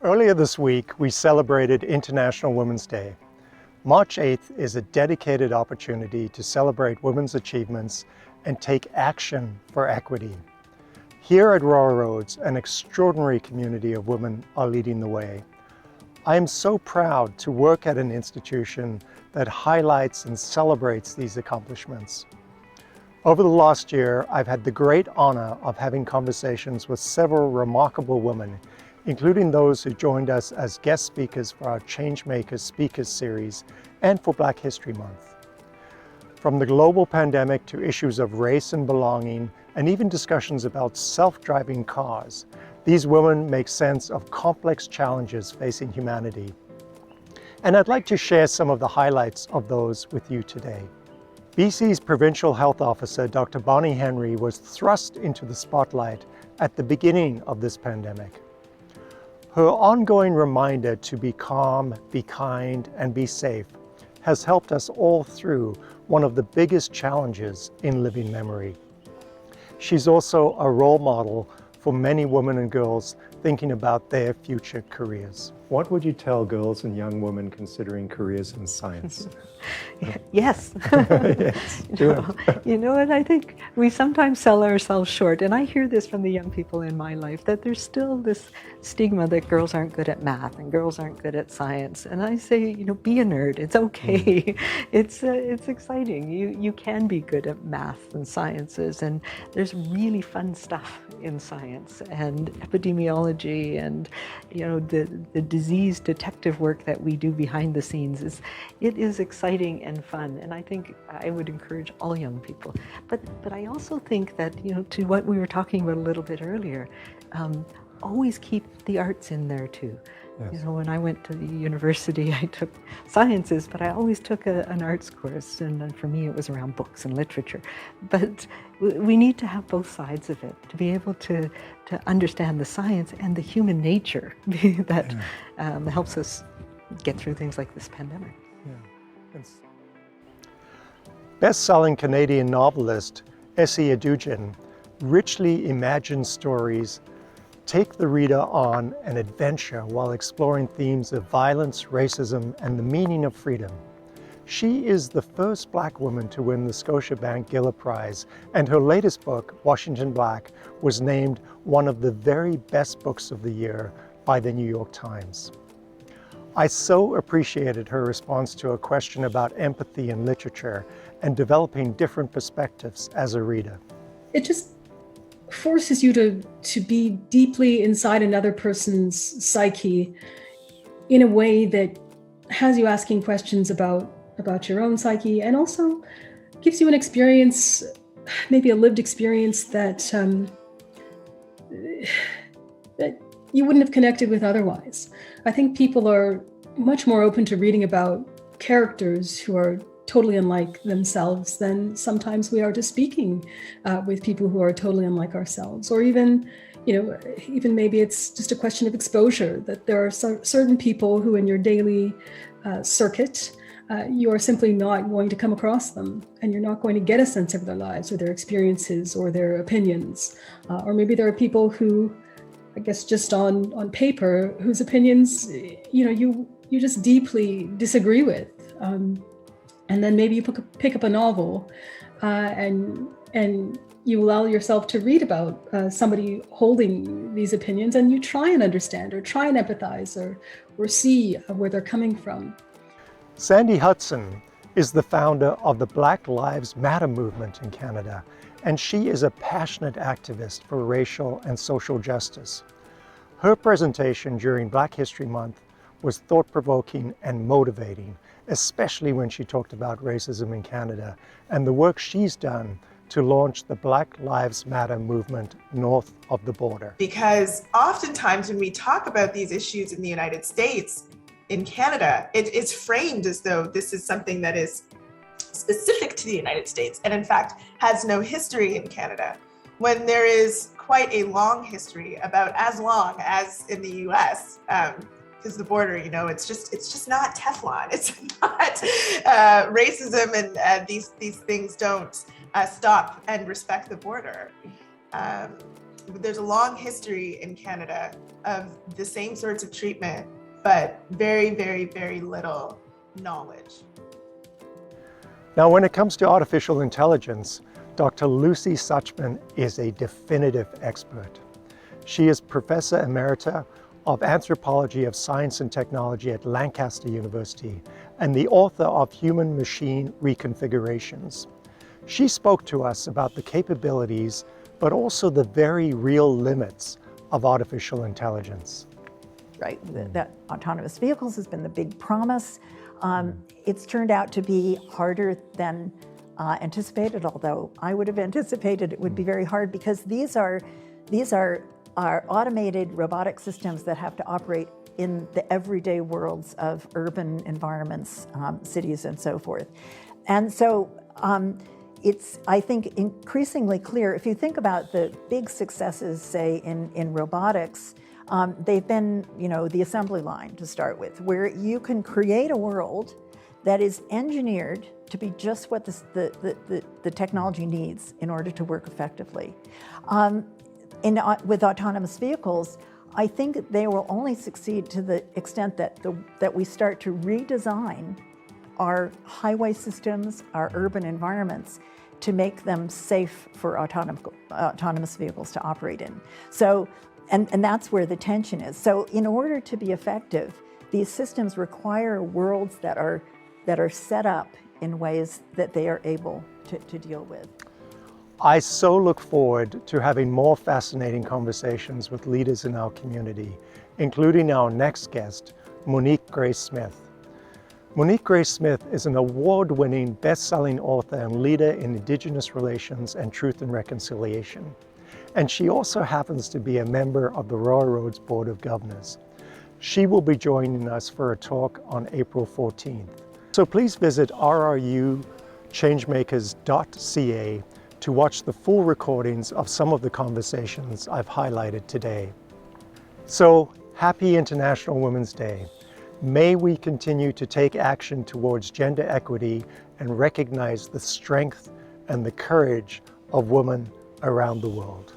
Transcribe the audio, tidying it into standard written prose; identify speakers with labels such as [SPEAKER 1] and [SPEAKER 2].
[SPEAKER 1] Earlier this week, we celebrated International Women's Day. March 8th is a dedicated opportunity to celebrate women's achievements and take action for equity. Here at Royal Roads, an extraordinary community of women are leading the way. I am so proud to work at an institution that highlights and celebrates these accomplishments. Over the last year, I've had the great honor of having conversations with several remarkable women, including those who joined us as guest speakers for our Changemakers Speakers Series and for Black History Month. From the global pandemic to issues of race and belonging, and even discussions about self-driving cars, these women make sense of complex challenges facing humanity. And I'd like to share some of the highlights of those with you today. BC's Provincial Health Officer, Dr. Bonnie Henry, was thrust into the spotlight at the beginning of this pandemic. Her ongoing reminder to be calm, be kind, and be safe has helped us all through one of the biggest challenges in living memory. She's also a role model for many women and girls thinking about their future careers. What would you tell girls and young women considering careers in science?
[SPEAKER 2] Yes.
[SPEAKER 1] Yes, do it.
[SPEAKER 2] You know what, I think we sometimes sell ourselves short, and I hear this from the young people in my life, that there's still this stigma that girls aren't good at math and girls aren't good at science. And I say, be a nerd, it's okay. It's exciting. You can be good at math and sciences, and there's really fun stuff in science and epidemiology and the disease detective work that we do behind the scenes is exciting and fun, and I think I would encourage all young people. But I also think that, to what we were talking about a little bit earlier, always keep the arts in there too. Yes. When I went to the university, I took sciences, but I always took an arts course, and for me it was around books and literature. But we need to have both sides of it, to be able to understand the science and the human nature that helps us get through things like this pandemic.
[SPEAKER 1] Yeah. Best-selling Canadian novelist Esi Edugyan richly imagined stories take the reader on an adventure while exploring themes of violence, racism, and the meaning of freedom. She is the first Black woman to win the Scotiabank Giller Prize, and her latest book, Washington Black, was named one of the very best books of the year by the New York Times. I so appreciated her response to a question about empathy in literature and developing different perspectives as a reader.
[SPEAKER 3] It just forces you to be deeply inside another person's psyche in a way that has you asking questions about your own psyche, and also gives you an experience, maybe a lived experience that you wouldn't have connected with otherwise. I think people are much more open to reading about characters who are totally unlike themselves than sometimes we are to speaking with people who are totally unlike ourselves. Or even maybe it's just a question of exposure, that there are certain people who in your daily circuit, you are simply not going to come across them, and you're not going to get a sense of their lives or their experiences or their opinions. Or maybe there are people who, I guess just on paper, whose opinions, you just deeply disagree with. And then maybe you pick up a novel and you allow yourself to read about somebody holding these opinions, and you try and understand or try and empathize or see where they're coming from.
[SPEAKER 1] Sandy Hudson is the founder of the Black Lives Matter movement in Canada, and she is a passionate activist for racial and social justice. Her presentation during Black History Month was thought-provoking and motivating, especially when she talked about racism in Canada and the work she's done to launch the Black Lives Matter movement north of the border.
[SPEAKER 4] Because oftentimes when we talk about these issues in the United States, in Canada, it is framed as though this is something that is specific to the United States, and in fact has no history in Canada, when there is quite a long history, about as long as in the US, because the border, it's just not Teflon. It's not racism, and these things don't stop and respect the border. there's a long history in Canada of the same sorts of treatment, but very, very, very little knowledge.
[SPEAKER 1] Now, when it comes to artificial intelligence, Dr. Lucy Suchman is a definitive expert. She is Professor Emerita of Anthropology of Science and Technology at Lancaster University and the author of Human-Machine Reconfigurations. She spoke to us about the capabilities, but also the very real limits of artificial intelligence.
[SPEAKER 5] Right, that autonomous vehicles has been the big promise. It's turned out to be harder than anticipated, although I would have anticipated it would be very hard, because these are automated robotic systems that have to operate in the everyday worlds of urban environments, cities and so forth. And so it's, I think, increasingly clear, if you think about the big successes, say, in robotics, they've been, the assembly line to start with, where you can create a world that is engineered to be just what the technology needs in order to work effectively. With autonomous vehicles, I think they will only succeed to the extent that we start to redesign our highway systems, our urban environments, to make them safe for autonomous vehicles to operate in. So, and that's where the tension is. So in order to be effective, these systems require worlds that are set up in ways that they are able to deal with.
[SPEAKER 1] I so look forward to having more fascinating conversations with leaders in our community, including our next guest, Monique Grace Smith. Monique Grace Smith is an award-winning, best-selling author and leader in Indigenous relations and truth and reconciliation. And she also happens to be a member of the Royal Roads Board of Governors. She will be joining us for a talk on April 14th. So please visit RRU Changemakers.ca to watch the full recordings of some of the conversations I've highlighted today. So, happy International Women's Day. May we continue to take action towards gender equity and recognize the strength and the courage of women around the world.